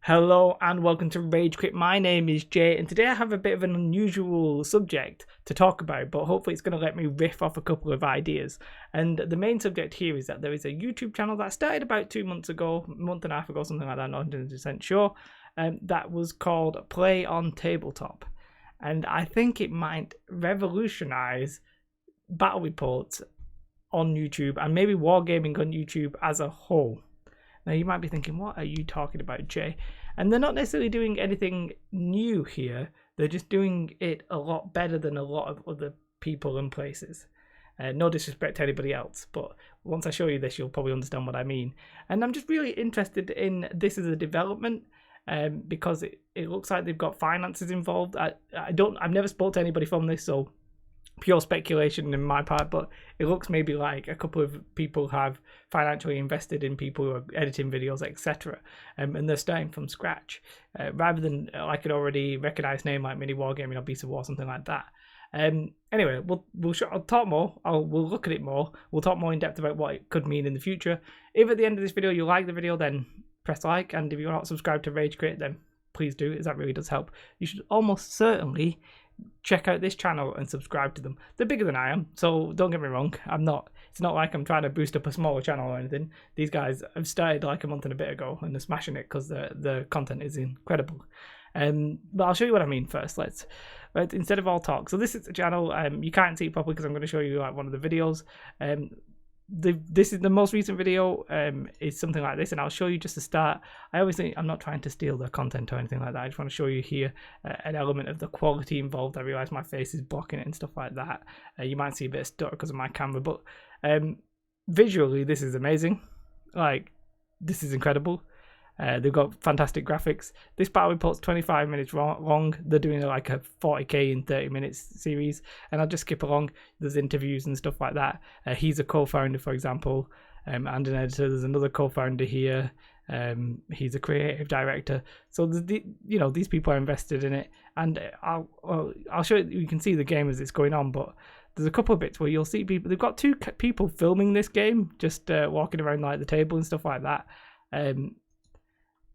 Hello and welcome to Rage Quit. My name is Jay and today I have a bit of an unusual subject to talk about, but hopefully it's going to let me riff off a couple of ideas. And the main subject here is that there is a YouTube channel that started about 2 months ago, a month and a half ago, something like that, not 100% sure, that was called Play on Tabletop. And I think it might revolutionize battle reports on YouTube and maybe wargaming on YouTube as a whole. Now you might be thinking, what are you talking about, Jay? And they're not necessarily doing anything new here. They're just doing it a lot better than a lot of other people and places. No disrespect to anybody else, but once I show you this, you'll probably understand what I mean. And I'm just really interested in this as a development because it looks like they've got finances involved. I've never spoke to anybody from this, so pure speculation in my part, but it looks maybe like a couple of people have financially invested in people who are editing videos, etc., and they're starting from scratch rather than like an already recognized name like Mini Wargaming or Beast of War, something like that. Anyway, I'll talk more. We'll look at it more. We'll talk more in depth about what it could mean in the future. If at the end of this video you like the video, then press like, and if you're not subscribed to Rage Quit, then please do, as that really does help. You should almost certainly check out this channel and subscribe to them. They're bigger than I am, so don't get me wrong. It's not like I'm trying to boost up a smaller channel or anything. These guys have started like a month and a bit ago and they're smashing it because the content is incredible. But I'll show you what I mean first. Let's instead of all talk. So this is the channel. You can't see it properly because I'm going to show you like one of the videos. This is the most recent video, is something like this, and I'll show you just to start. I'm not trying to steal the content or anything like that. I just want to show you here an element of the quality involved. I realize my face is blocking it and stuff like that. You might see a bit of stutter because of my camera, but visually this is amazing. Like, this is incredible. They've got fantastic graphics. This battle report's 25 minutes long. They're doing like a 40k in 30 minutes series, and I'll just skip along. There's interviews and stuff like that. He's a co-founder, for example, and an editor. There's another co-founder here. He's a creative director. So these people are invested in it, and I'll show you. You can see the game as it's going on, but there's a couple of bits where you'll see people. They've got two people filming this game, just walking around like the table and stuff like that.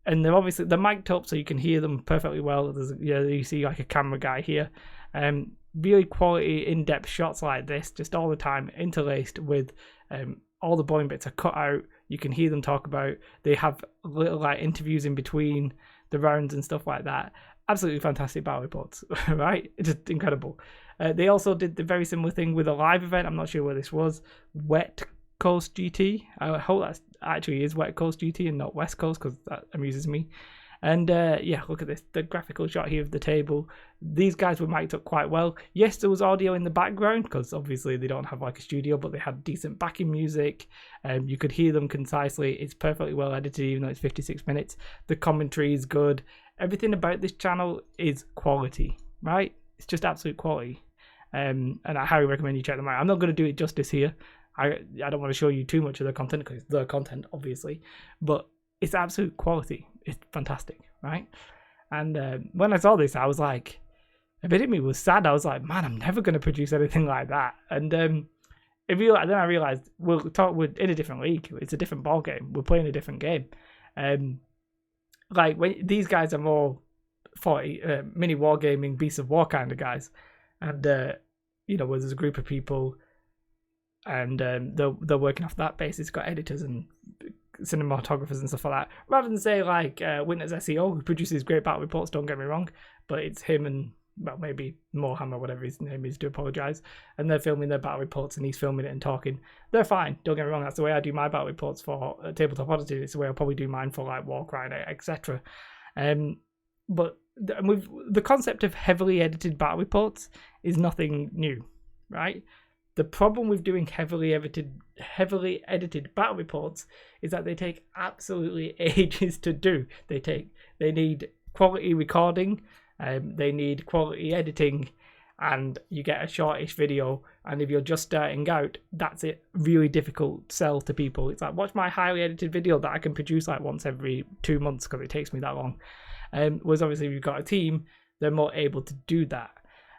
And they're mic'd up so you can hear them perfectly well. You see like a camera guy here. Really quality in-depth shots like this, just all the time, interlaced with all the boring bits are cut out. You can hear them talk about. They have little like interviews in between the rounds and stuff like that. Absolutely fantastic battle reports, right? It's just incredible. They also did the very similar thing with a live event. I'm not sure where this was. West Coast GT. I hope that actually is West Coast GT and not West Coast, because that amuses me. And yeah, look at this, the graphical shot here of the table. These guys were mic'd up quite well. Yes, there was audio in the background because obviously they don't have like a studio, but they had decent backing music. You could hear them concisely. It's perfectly well edited, even though it's 56 minutes. The commentary is good. Everything about this channel is quality, right? It's just absolute quality. And I highly recommend you check them out. I'm not going to do it justice here. I don't want to show you too much of the content because it's the content, obviously, but it's absolute quality. It's fantastic, right? And when I saw this, I was like, a bit of me was sad. I was like, man, I'm never going to produce anything like that. And then I realized we're in a different league. It's a different ball game. We're playing a different game. Like when these guys are more 40 mini wargaming, Beasts of War kind of guys, and where there's a group of people. And they're working off that basis. Got editors and cinematographers and stuff like that. Rather than say like Winters SEO, who produces great battle reports, don't get me wrong, but it's him and maybe Mohammed, whatever his name is, to apologise. And they're filming their battle reports and he's filming it and talking. They're fine. Don't get me wrong. That's the way I do my battle reports for Tabletop Oddity. It's the way I'll probably do mine for like Warcry, etc. But with the concept of heavily edited battle reports is nothing new, right? The problem with doing heavily edited battle reports is that they take absolutely ages to do. They need quality recording, they need quality editing, and you get a shortish video. And if you're just starting out, that's a really difficult sell to people. It's like, watch my highly edited video that I can produce like once every 2 months because it takes me that long. Whereas obviously if you've got a team, they're more able to do that.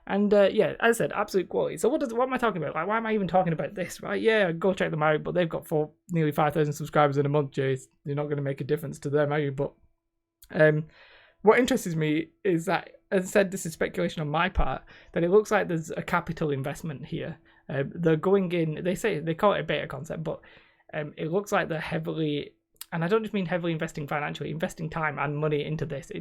And yeah, as I said, absolute quality. So what am I talking about? Like, why am I even talking about this, right? Yeah, go check them out, but they've got nearly 5,000 subscribers in a month, Jay. You're not going to make a difference to them, are you? But What interests me is that, as I said, this is speculation on my part, that it looks like there's a capital investment here. They're going in, they call it a beta concept, but it looks like they're heavily, and I don't just mean heavily investing financially, investing time and money into this.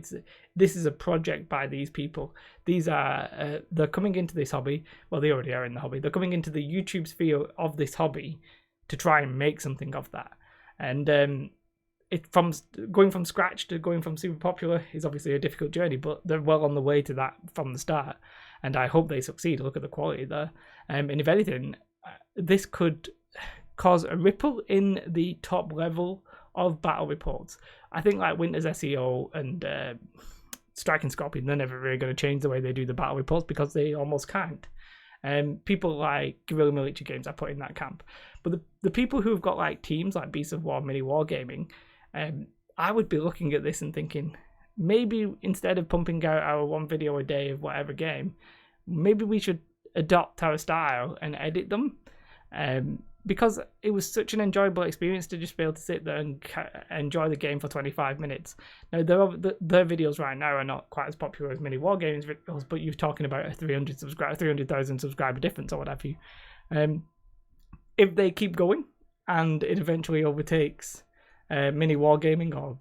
This is a project by these people. These are, they're coming into this hobby. Well, they already are in the hobby. They're coming into the YouTube sphere of this hobby to try and make something of that. And from going from scratch to going from super popular is obviously a difficult journey, but they're well on the way to that from the start. And I hope they succeed. Look at the quality there. And if anything, this could cause a ripple in the top level of battle reports. I think like Winter's SEO and Strike and Scorpion, they're never really going to change the way they do the battle reports because they almost can't. People like Guerrilla Military Games, I put in that camp. But the people who have got like teams like Beasts of War, Mini Wargaming, I would be looking at this and thinking, maybe instead of pumping out our one video a day of whatever game, maybe we should adopt our style and edit them. Because it was such an enjoyable experience to just be able to sit there and enjoy the game for 25 minutes. Now, their videos right now are not quite as popular as Mini Wargames videos, but you're talking about a 300,000 subscriber difference or what have you. If they keep going and it eventually overtakes Mini Wargaming, or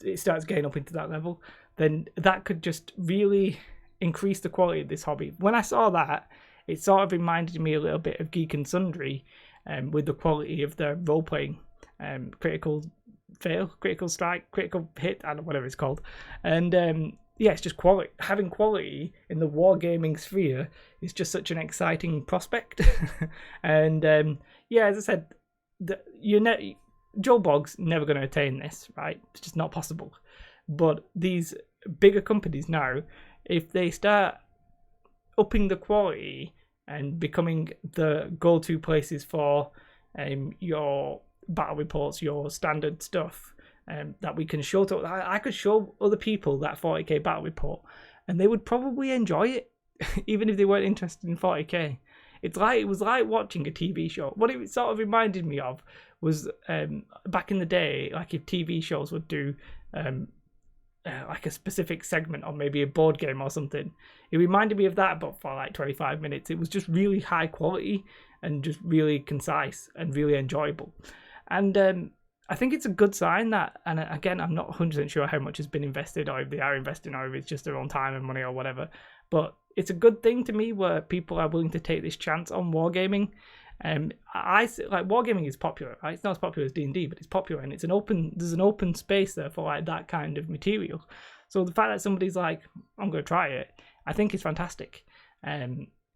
it starts getting up into that level, then that could just really increase the quality of this hobby. When I saw that, it sort of reminded me a little bit of Geek and Sundry, with the quality of their role-playing, critical fail, critical strike, critical hit, I don't know, whatever it's called. And it's just quality. Having quality in the wargaming sphere is just such an exciting prospect. And as I said, Joe Blogg's never going to attain this, right? It's just not possible. But these bigger companies now, if they start upping the quality and becoming the go-to places for your battle reports, your standard stuff, that we can show to, I could show other people that 40k battle report and they would probably enjoy it even if they weren't interested in 40k. It was like watching a TV show. What it sort of reminded me of was back in the day, like if TV shows would do like a specific segment or maybe a board game or something. It reminded me of that, but for like 25 minutes. It was just really high quality and just really concise and really enjoyable. And I think it's a good sign that, and again, I'm not 100% sure how much has been invested or if they are investing or if it's just their own time and money or whatever, but it's a good thing to me where people are willing to take this chance on wargaming. I like wargaming is popular, right? It's not as popular as D&D, but it's popular, and there's an open space there for like that kind of material. So the fact that somebody's like, I'm going to try it, I think is fantastic.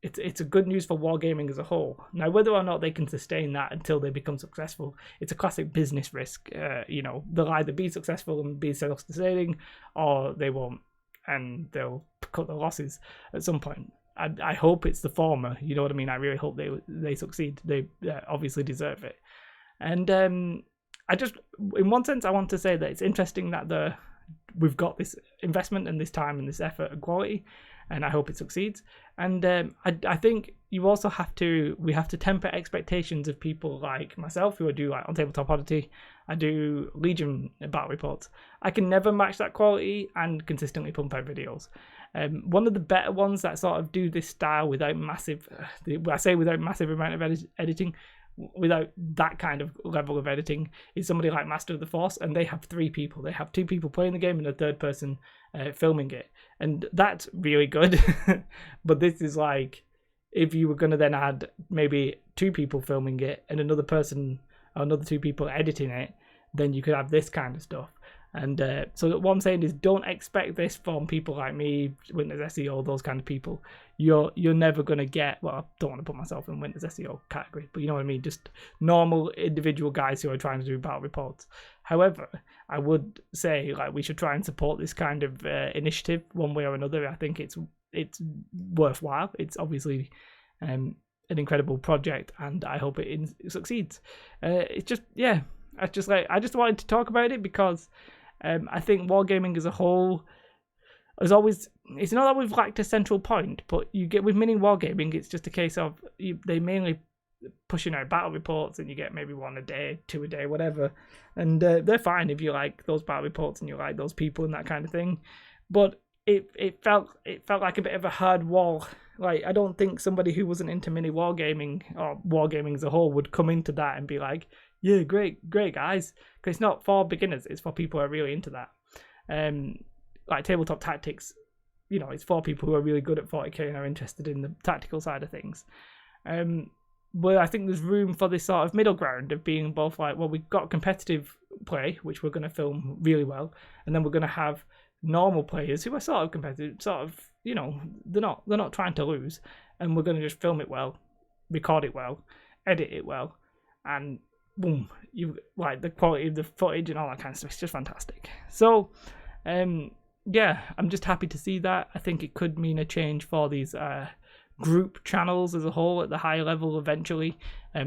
It's a good news for wargaming as a whole. Now, whether or not they can sustain that until they become successful, it's a classic business risk. They'll either be successful and be self-sustaining, or they won't, and they'll cut their losses at some point. I hope it's the former. You know what I mean? I really hope they succeed. They obviously deserve it. And in one sense, I want to say that it's interesting that we've got this investment and this time and this effort and quality, and I hope it succeeds. And I think we have to temper expectations of people like myself, who I do like on Tabletop Oddity. I do Legion battle reports. I can never match that quality and consistently pump out videos. One of the better ones that sort of do this style without massive amount of editing, without that kind of level of editing, is somebody like Master of the Force, and they have 3 people. They have 2 people playing the game and a third person filming it, and that's really good. But this is like, if you were going to then add maybe 2 people filming it and another person or another 2 people editing it, then you could have this kind of stuff. And so what I'm saying is, don't expect this from people like me, Winter's SEO, those kind of people. You're never going to get, well, I don't want to put myself in Winter's SEO category, but you know what I mean, just normal individual guys who are trying to do battle reports. However, I would say like we should try and support this kind of initiative one way or another. I think it's worthwhile. It's obviously an incredible project, and I hope it succeeds. I just wanted to talk about it because I think wargaming as a whole has always, it's not that we've lacked a central point, but you get with mini wargaming, it's just a case of they mainly pushing out battle reports, and you get maybe 1 a day, 2 a day, whatever, and they're fine if you like those battle reports and you like those people and that kind of thing. But it felt like a bit of a hard wall. Like, I don't think somebody who wasn't into mini wargaming or wargaming as a whole would come into that and be like, yeah, great guys, because it's not for beginners, it's for people who are really into that. Like tabletop tactics, you know, it's for people who are really good at 40k and are interested in the tactical side of things. But I think there's room for this sort of middle ground of being both like, well, we've got competitive play, which we're going to film really well, and then we're going to have normal players who are sort of competitive, sort of, you know, they're not trying to lose, and we're going to just film it well, record it well, edit it well, and boom, you like the quality of the footage and all that kind of stuff. It's just fantastic. So yeah, I'm just happy to see that. I think it could mean a change for these group channels as a whole at the higher level eventually,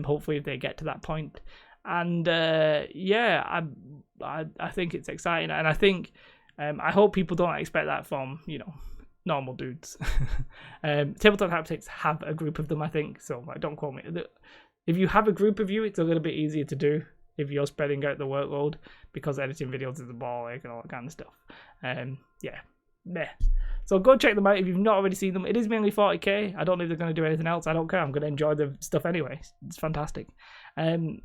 hopefully if they get to that point. And yeah, I think it's exciting, and I think I hope people don't expect that from, you know, normal dudes. Tabletop Tactics have a group of them, I think, so like, don't quote me. If you have a group of you, it's a little bit easier to do if you're spreading out the workload, because editing videos is a ball ache and all that kind of stuff. Yeah, meh. So go check them out if you've not already seen them. It is mainly 40k. I don't know if they're going to do anything else. I don't care. I'm going to enjoy the stuff anyway. It's fantastic. I'd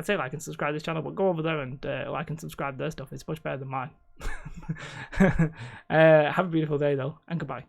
say like and subscribe to this channel, but go over there and like and subscribe to their stuff. It's much better than mine. Have a beautiful day though, and goodbye.